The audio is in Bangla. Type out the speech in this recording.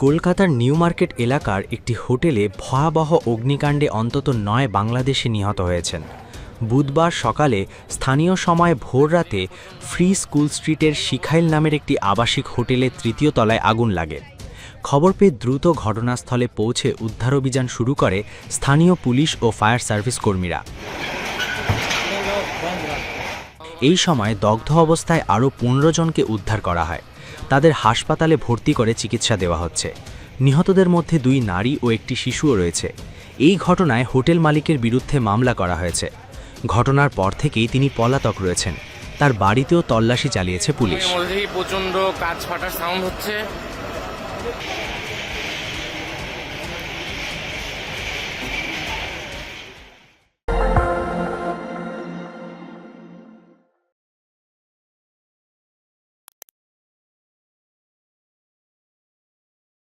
কলকাতার নিউ মার্কেট এলাকার একটি হোটেলে ভয়াবহ অগ্নিকাণ্ডে অন্তত ৯ বাংলাদেশি নিহত হয়েছেন। বুধবার সকালে স্থানীয় সময় ভোররাতে ফ্রি স্কুল স্ট্রিটের শিখাইল নামের একটি আবাসিক হোটেলের তৃতীয় তলায় আগুন লাগে। খবর পেয়ে দ্রুত ঘটনাস্থলে পৌঁছে উদ্ধার অভিযান শুরু করে স্থানীয় পুলিশ ও ফায়ার সার্ভিস কর্মীরা। এই সময় দগ্ধ অবস্থায় আরও ১৫ জনকে উদ্ধার করা হয়। তাদের হাসপাতালে ভর্তি করে চিকিৎসা দেওয়া হচ্ছে। নিহতদের মধ্যে ২ নারী ও একটি শিশুও রয়েছে। এই ঘটনায় হোটেল মালিকের বিরুদ্ধে মামলা করা হয়েছে। ঘটনার পর থেকেই তিনি পলাতক রয়েছেন। তার বাড়িতেও তল্লাশি চালিয়েছে পুলিশ। প্রচন্ড কাঁচ ফাটার সাউন্ড হচ্ছে।